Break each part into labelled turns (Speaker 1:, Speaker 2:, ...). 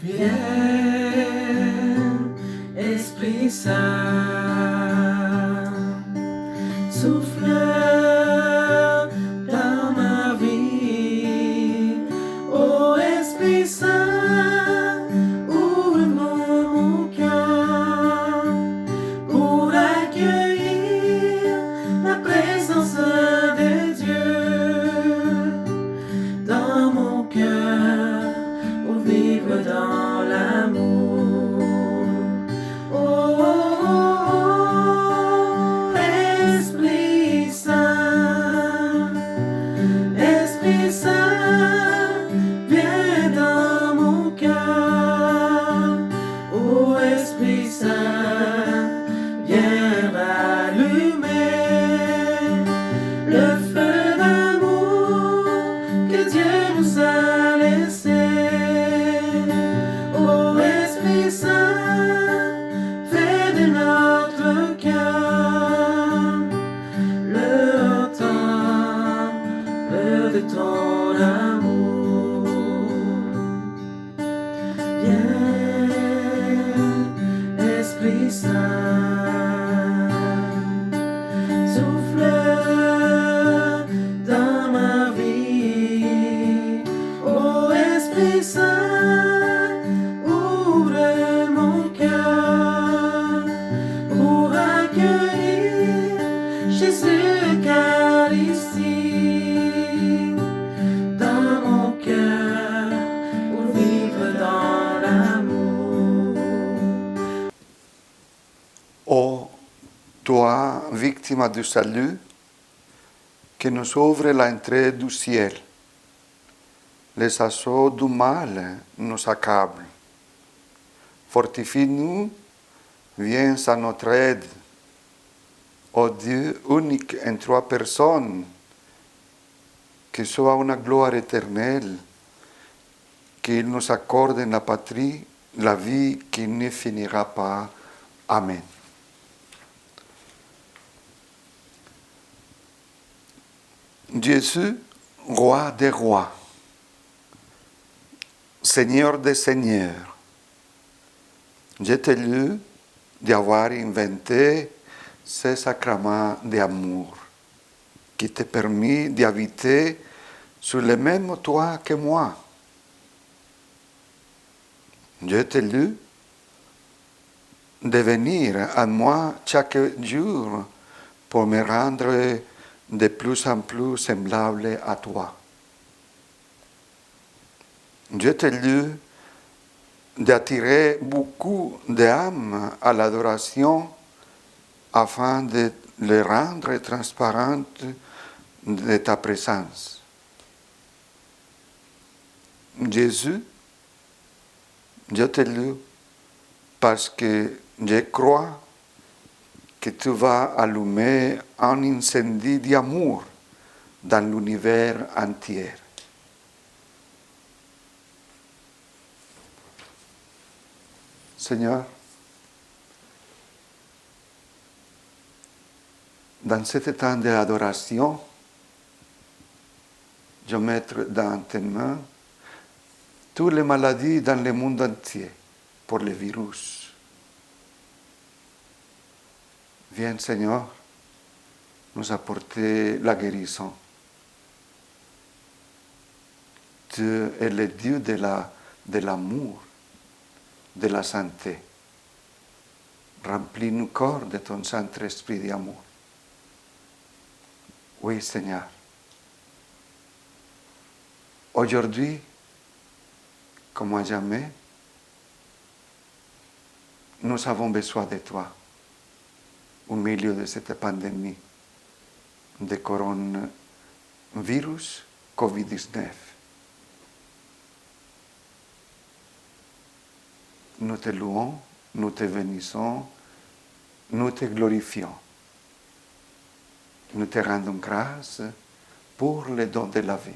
Speaker 1: Viens, Esprit Saint, souffle dans ma vie. Ô Esprit Saint, ouvre mon cœur pour accueillir la présence de Dieu dans mon cœur, pour vivre dans l'amour. Oh, oh, oh, Esprit Saint, Esprit Saint, viens dans mon cœur. Oh, Esprit Saint, viens rallumer le feu d'amour que Dieu nous a laissé. Oh, Esprit Saint, fais de notre cœur le temple de ton amour. Viens, Esprit Saint, souffle dans ma vie. Oh, Esprit Saint, ouvre mon cœur pour accueillir Jésus Eucharistie dans mon cœur, pour vivre dans l'amour.
Speaker 2: Ô toi, victime du salut, qui nous ouvre l'entrée du ciel. Les assauts du mal nous accablent. Fortifie-nous, viens à notre aide. Ô Dieu unique en trois personnes, que soit une gloire éternelle, qu'il nous accorde en la patrie la vie qui ne finira pas. Amen. Jésus, roi des rois, Seigneur des seigneurs, je t'ai lu d'avoir inventé ce sacrement d'amour qui t'a permis d'habiter sur le même toit que moi. Je t'ai lu de venir à moi chaque jour pour me rendre de plus en plus semblable à toi. Je t'ai lu d'attirer beaucoup d'âmes à l'adoration afin de les rendre transparentes de ta présence. Jésus, je t'ai lu parce que je crois que tu vas allumer un incendie d'amour dans l'univers entier. Seigneur, dans ce temps d'adoration, je mets dans tes mains toutes les maladies dans le monde entier pour le virus. Viens, Seigneur, nous apporter la guérison. Tu es le Dieu de l'amour, de la santé. Remplis nos corps de ton Saint-Esprit d'amour. Oui, Seigneur. Aujourd'hui, comme jamais, nous avons besoin de toi au milieu de cette pandémie de coronavirus COVID-19. Nous te louons, nous te bénissons, nous te glorifions. Nous te rendons grâce pour le don de la vie.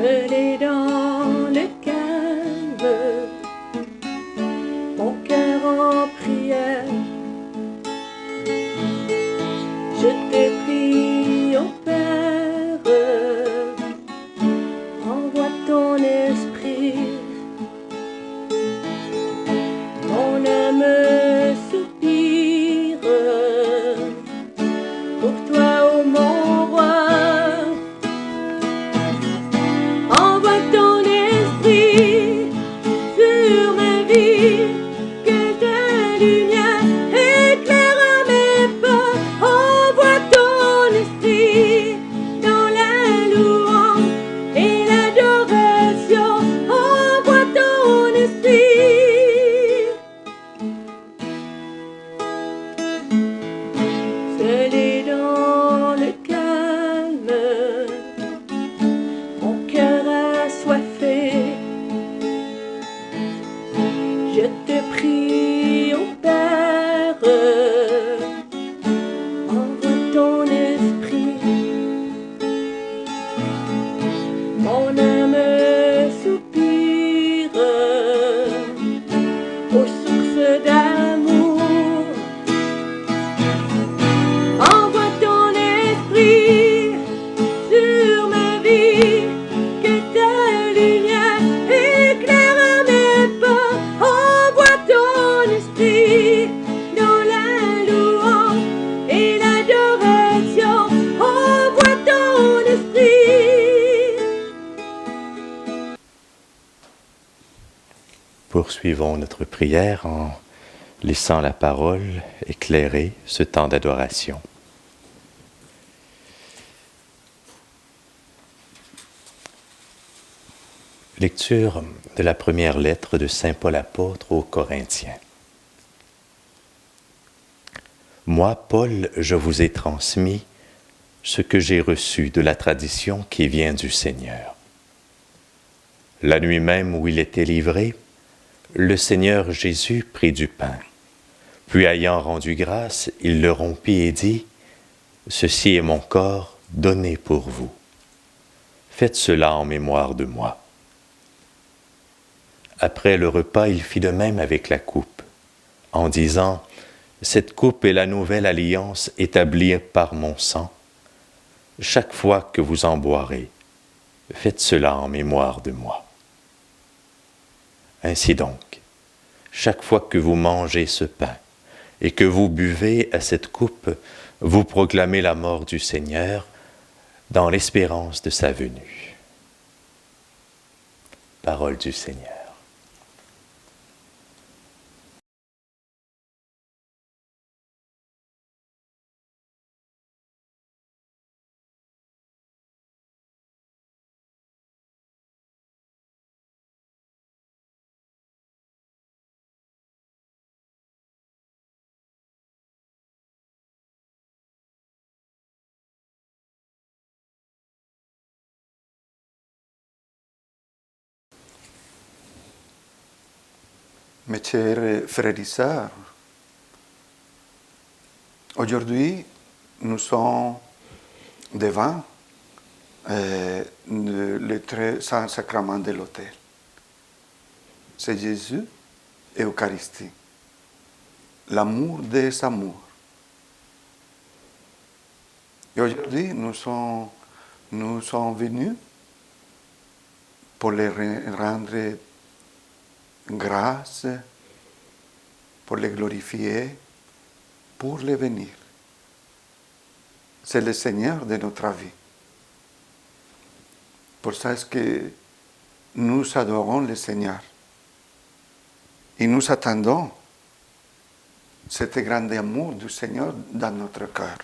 Speaker 3: Seul dans le calme, mon cœur en prière, je te prie, ô Père, envoie ton esprit. Mon âme soupire pour toi, ô mon roi. Envoie ton esprit sur ma vie, que ta lumière éclaire mes pas. Envoie ton esprit dans la louange et l'adoration. Envoie ton esprit. Seul est dans le calme, mon cœur assoiffé, je te prie, ô Père, envoie ton esprit. Mon âme soupire aux sources d'amour. Envoie ton esprit sur ma vie, que ta lumière éclaire mes pas. Envoie ton esprit dans la louange et l'adoration. Envoie ton esprit.
Speaker 4: Poursuivons notre prière en laissant la parole éclairer ce temps d'adoration. Lecture de la première lettre de Saint Paul apôtre aux Corinthiens. Moi, Paul, je vous ai transmis ce que j'ai reçu de la tradition qui vient du Seigneur. La nuit même où il était livré, le Seigneur Jésus prit du pain. Puis ayant rendu grâce, il le rompit et dit, « Ceci est mon corps donné pour vous. Faites cela en mémoire de moi. » Après le repas, il fit de même avec la coupe, en disant, « Cette coupe est la nouvelle alliance établie par mon sang. Chaque fois que vous en boirez, faites cela en mémoire de moi. » Ainsi donc, chaque fois que vous mangez ce pain et que vous buvez à cette coupe, vous proclamez la mort du Seigneur dans l'espérance de sa venue. Parole du Seigneur.
Speaker 2: Mes chers frères et sœurs, aujourd'hui, nous sommes devant le très saint sacrement de l'autel. C'est Jésus et Eucharistie, l'amour des amours. Et aujourd'hui, nous sommes venus pour les rendre grâce, pour les glorifier, pour les bénir. C'est le Seigneur de notre vie. Pour ça est-ce que nous adorons le Seigneur. Et nous attendons cet grand amour du Seigneur dans notre cœur.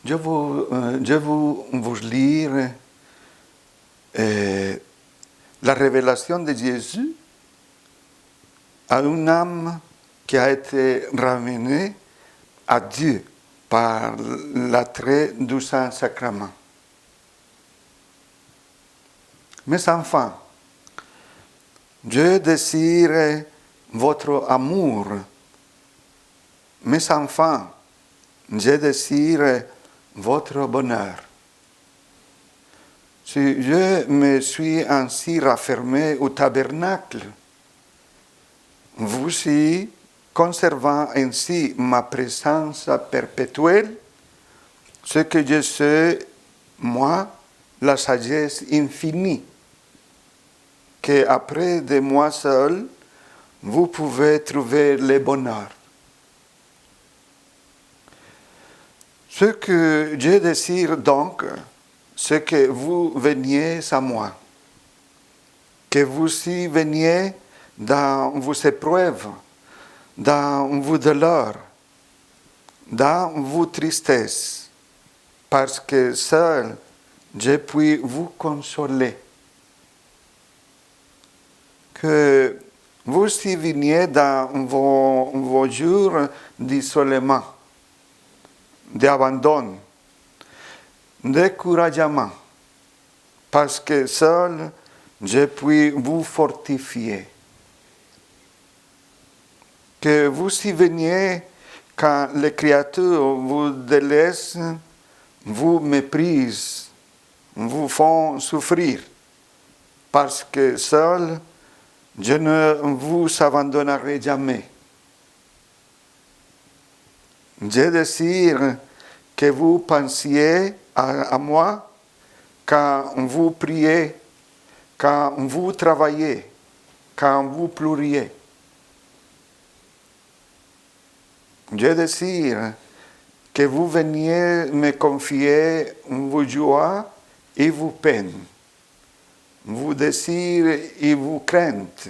Speaker 2: Je vais vous lire la révélation de Jésus à une âme qui a été ramenée à Dieu par l'attrait du Saint-Sacrement. Mes enfants, je désire votre amour. Mes enfants, Je désire votre bonheur. Si je me suis ainsi raffermé au tabernacle, vous y conservant ainsi ma présence perpétuelle, ce que je sais, moi, la sagesse infinie, que après de moi seul, vous pouvez trouver le bonheur. Ce que je désire donc, c'est que vous veniez à moi, que vous y veniez dans vos épreuves, dans vos douleurs, dans vos tristesses, parce que seul je puis vous consoler. Que vous y veniez dans vos jours d'isolement, d'abandon, de découragement, parce que seul je puis vous fortifier. Que vous y veniez quand les créatures vous délaissent, vous méprisent, vous font souffrir, parce que seul je ne vous abandonnerai jamais. Je désire que vous pensiez à moi quand vous priez, quand vous travaillez, quand vous pleuriez. Je désire que vous veniez me confier vos joies et vos peines, vos désirs et vos craintes,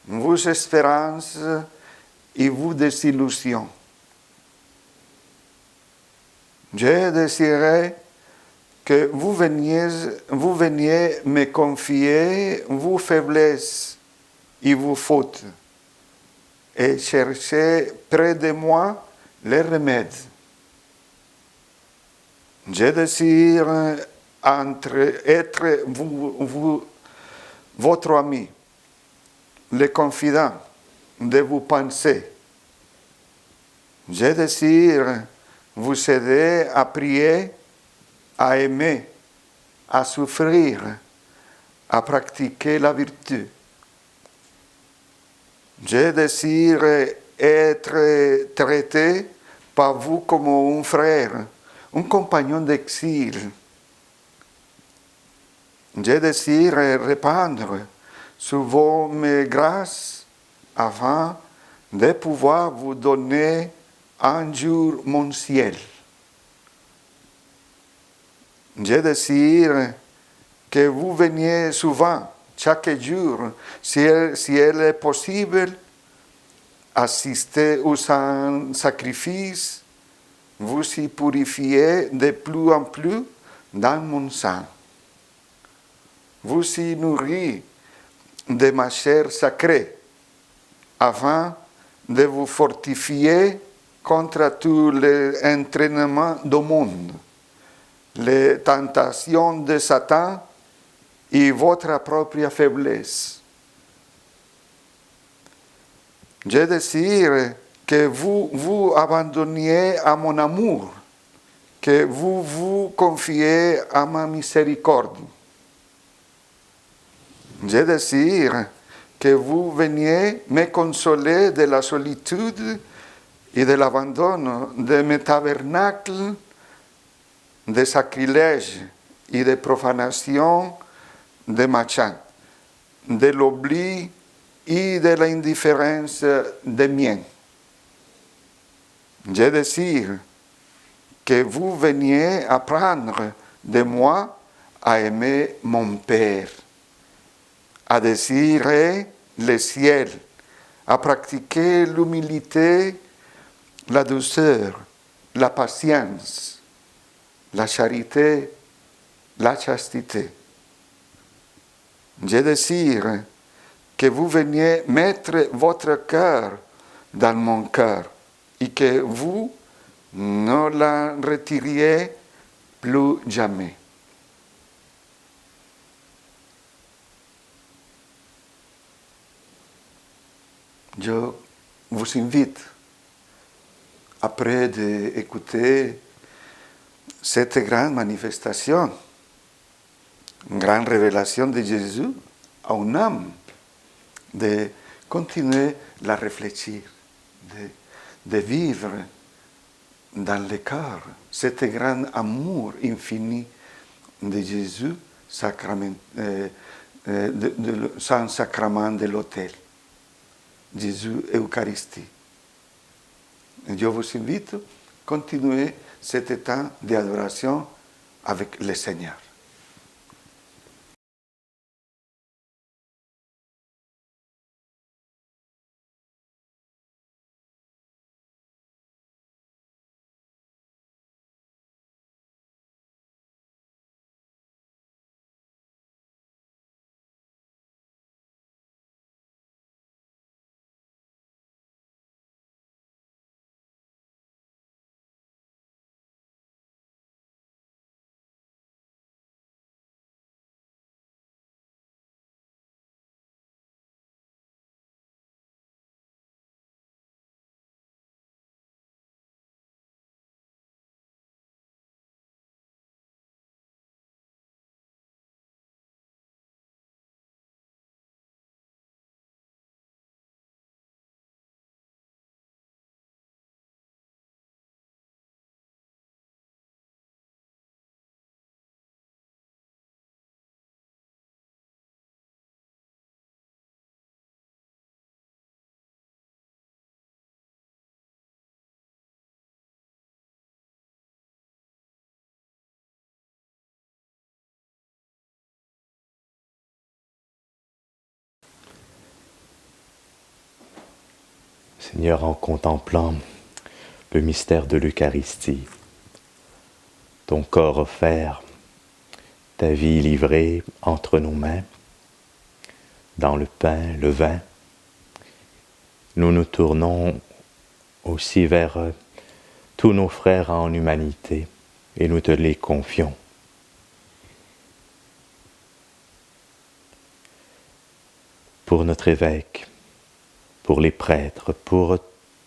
Speaker 2: vos espérances et vos désillusions. Je désirais que vous veniez me confier vos faiblesses et vos fautes et chercher près de moi les remèdes. Je désire être votre ami, le confident de vos pensées. Je désire vous aider à prier, à aimer, à souffrir, à pratiquer la vertu. Je désire être traité par vous comme un frère, un compagnon d'exil. Je désire répandre sur vos mes grâces afin de pouvoir vous donner un jour mon ciel. Je désire que vous veniez souvent, chaque jour, si elle est possible, assister aux sacrifices, vous y purifiez de plus en plus dans mon sang. Vous y nourrir de ma chair sacrée, afin de vous fortifier contre tous les entraînements du monde, les tentations de Satan et votre propre faiblesse. Je désire que vous vous abandonniez à mon amour, que vous vous confiez à ma miséricorde. Je désire que vous veniez me consoler de la solitude et de l'abandon de mes tabernacles, de sacrilèges et de profanation de ma chambre, de l'oubli et de l'indifférence des miens. Je désire que vous veniez apprendre de moi à aimer mon Père, à désirer le ciel, à pratiquer l'humilité, la douceur, la patience, la charité, la chasteté. Je désire que vous veniez mettre votre cœur dans mon cœur et que vous ne la retiriez plus jamais. Je vous invite après d'écouter cette grande manifestation, une grande révélation de Jésus à une âme, de continuer à la réfléchir, de vivre dans le cœur cet grand amour infini de Jésus sans sacrement de l'autel, Jésus Eucharistie. Et je vous invite à continuer cet temps d'adoration avec le Seigneur.
Speaker 4: Seigneur, en contemplant le mystère de l'Eucharistie, ton corps offert, ta vie livrée entre nos mains, dans le pain, le vin, nous nous tournons aussi vers tous nos frères en humanité et nous te les confions. Pour notre évêque, pour les prêtres, pour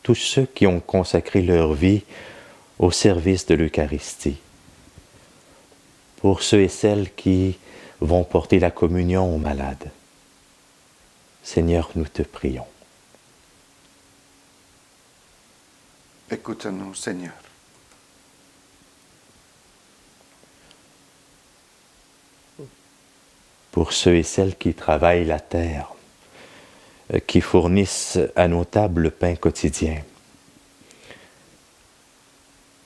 Speaker 4: tous ceux qui ont consacré leur vie au service de l'Eucharistie, pour ceux et celles qui vont porter la communion aux malades. Seigneur, nous te prions.
Speaker 2: Écoute-nous, Seigneur.
Speaker 4: Pour ceux et celles qui travaillent la terre, qui fournissent à nos tables le pain quotidien,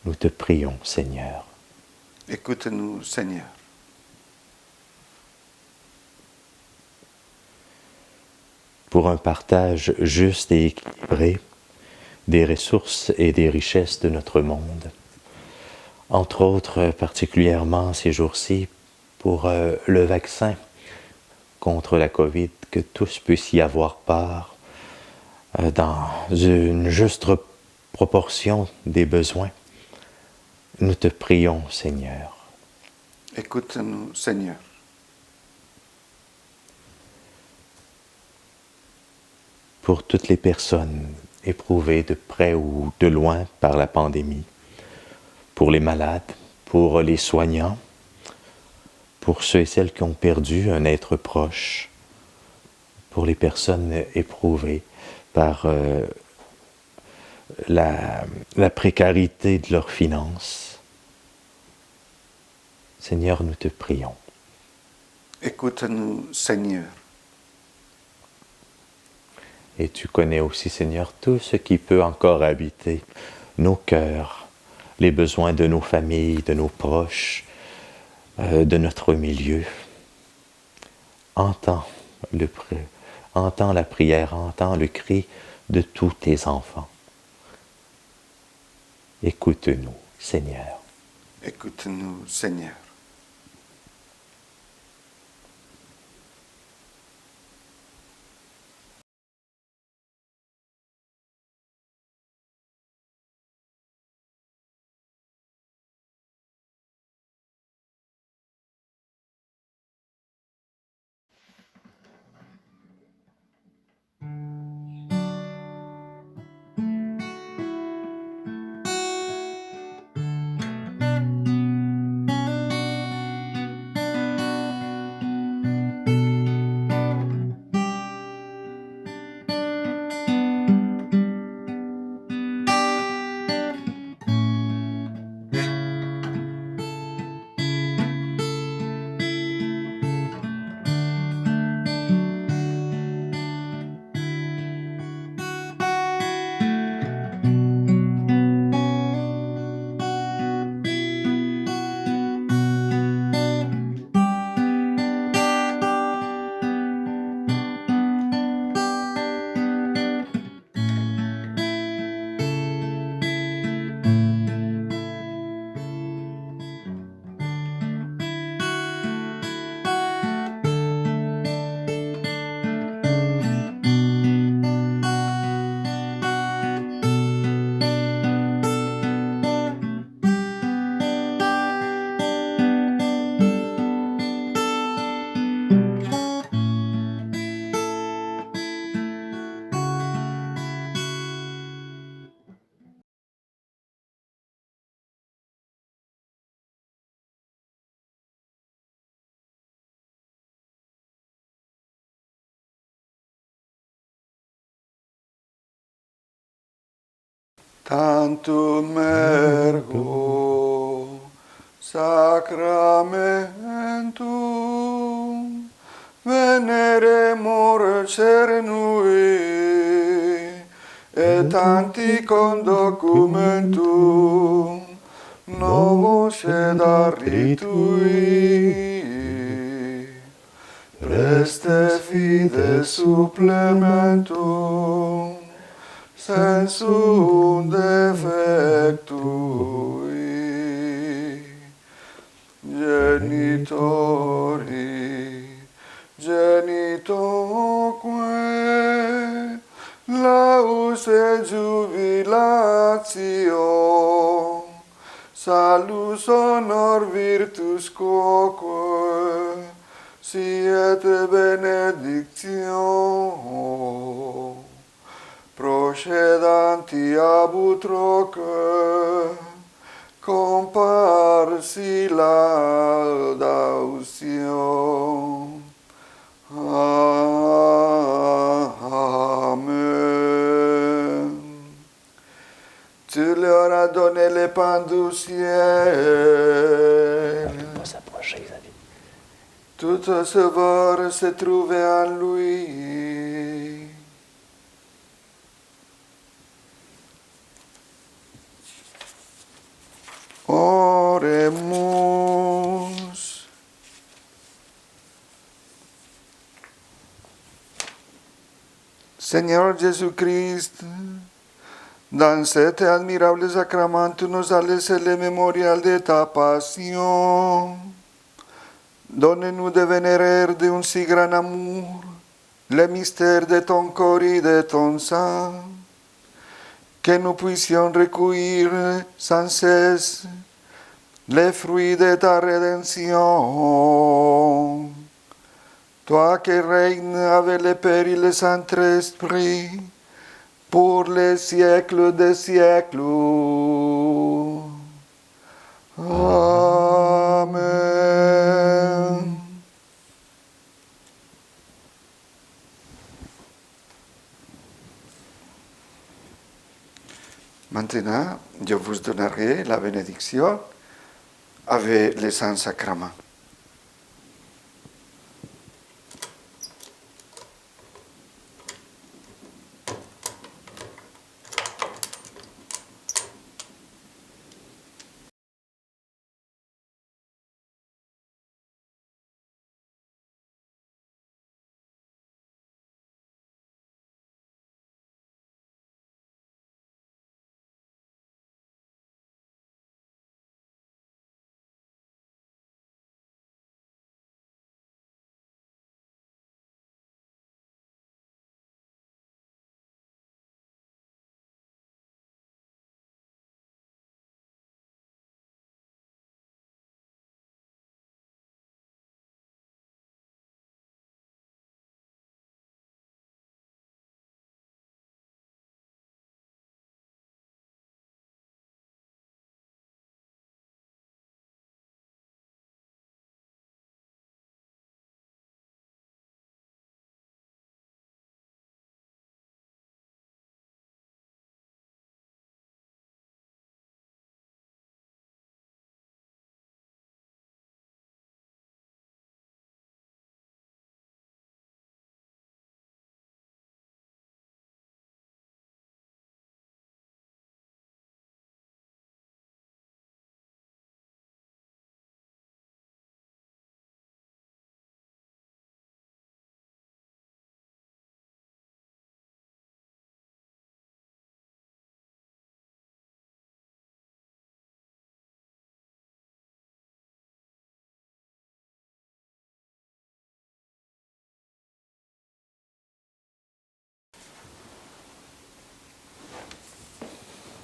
Speaker 4: nous te prions, Seigneur.
Speaker 2: Écoute-nous, Seigneur.
Speaker 4: Pour un partage juste et équilibré des ressources et des richesses de notre monde. Entre autres, particulièrement ces jours-ci, pour le vaccin contre la COVID, que tous puissent y avoir part dans une juste proportion des besoins. Nous te prions, Seigneur.
Speaker 2: Écoute-nous, Seigneur.
Speaker 4: Pour toutes les personnes éprouvées de près ou de loin par la pandémie, pour les malades, pour les soignants, pour ceux et celles qui ont perdu un être proche, pour les personnes éprouvées par la précarité de leurs finances. Seigneur, nous te prions.
Speaker 2: Écoute-nous, Seigneur.
Speaker 4: Et tu connais aussi, Seigneur, tout ce qui peut encore habiter nos cœurs, les besoins de nos familles, de nos proches, de notre milieu. Entends la prière, entends le cri de tous tes enfants. Écoute-nous, Seigneur.
Speaker 2: Écoute-nous, Seigneur. Tantum ergo sacramentum veneremur cernui et anticum documentum novos sed ritui preste fide supplementum sensum defectui genitoque laus et jubilatio salus honor virtus quoque siet benedictio procedanti ab utroque comparsi laudautio. Amen. Tu leur as donné les pains du ciel.
Speaker 4: On ne peut pas s'approcher, Xavier.
Speaker 2: Tout savoir se trouvait en lui. Oremus. Seigneur Jésus-Christ, dans cet admirable sacrement, tu nous as laissé le mémorial de ta passion. Donne-nous de vénérer d'un si grand amour le mystère de ton corps et de ton sang, que nous puissions recueillir sans cesse les fruits de ta rédemption. Toi qui règnes avec le Père et le Saint-Esprit, pour les siècles des siècles. Amen. Maintenant, je vous donnerai la bénédiction avec les saints sacrements.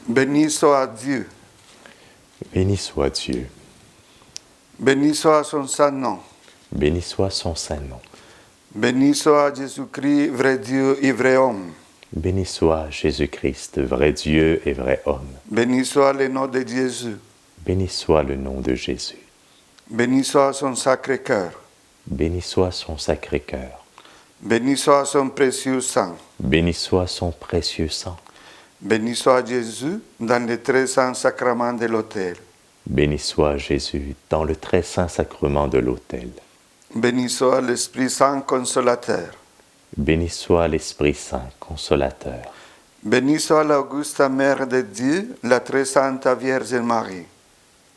Speaker 2: Béni soit Dieu.
Speaker 4: Béni soit Dieu.
Speaker 2: Béni soit son saint nom.
Speaker 4: Béni soit son saint nom.
Speaker 2: Béni soit Jésus-Christ, vrai Dieu et vrai homme.
Speaker 4: Béni soit Jésus-Christ, vrai Dieu et vrai homme.
Speaker 2: Béni soit le nom de Jésus.
Speaker 4: Béni soit le nom de Jésus.
Speaker 2: Béni soit son sacré cœur.
Speaker 4: Béni soit son sacré cœur.
Speaker 2: Béni soit son précieux sang.
Speaker 4: Béni soit son précieux sang.
Speaker 2: Béni soit Jésus dans les très saints sacrements de l'autel.
Speaker 4: Béni soit Jésus dans le très saint sacrement de l'autel.
Speaker 2: Béni soit l'Esprit Saint consolateur.
Speaker 4: Béni soit l'Esprit Saint consolateur.
Speaker 2: Béni soit l'auguste Mère de Dieu, la très sainte Vierge Marie.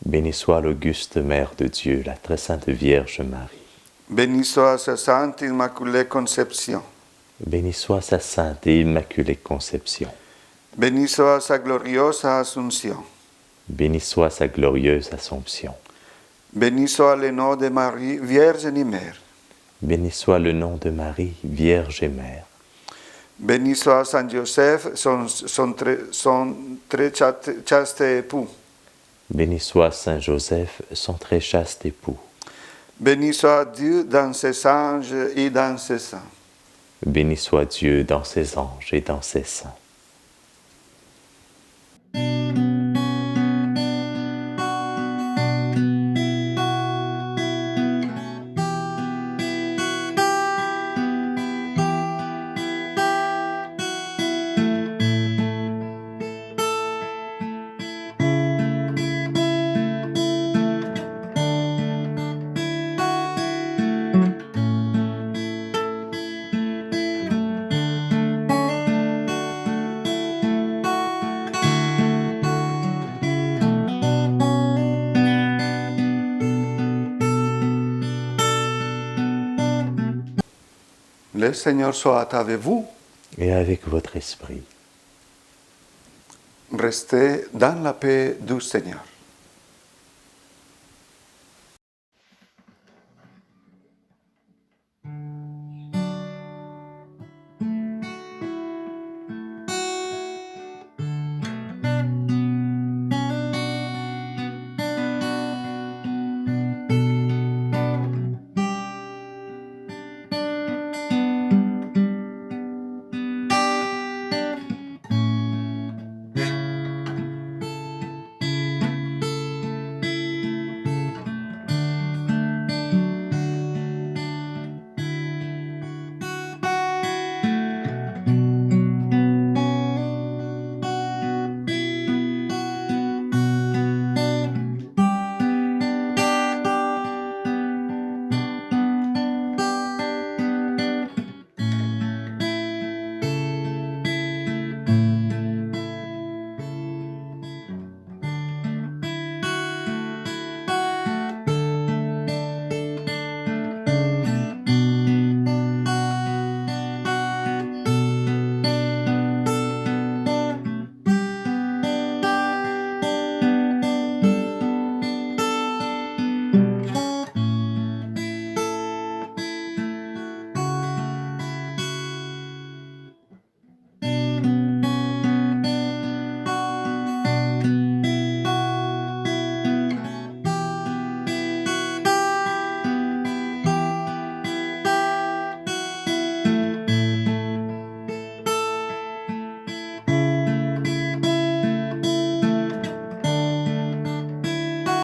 Speaker 4: Béni soit l'auguste Mère de Dieu, la très sainte Vierge Marie.
Speaker 2: Béni soit sa sainte Immaculée Conception.
Speaker 4: Béni soit sa sainte et immaculée conception.
Speaker 2: Béni soit sa glorieuse Assomption.
Speaker 4: Béni soit sa glorieuse Assomption.
Speaker 2: Béni soit le nom de Marie, Vierge et Mère.
Speaker 4: Béni soit le nom de Marie, Vierge et Mère.
Speaker 2: Béni soit Saint Joseph, son très chaste époux.
Speaker 4: Béni soit Saint Joseph, son très chaste époux.
Speaker 2: Béni soit Dieu dans ses anges et dans ses saints.
Speaker 4: Béni soit Dieu dans ses anges et dans ses saints.
Speaker 2: Le Seigneur soit avec vous.
Speaker 4: Et avec votre esprit.
Speaker 2: Restez dans la paix du Seigneur.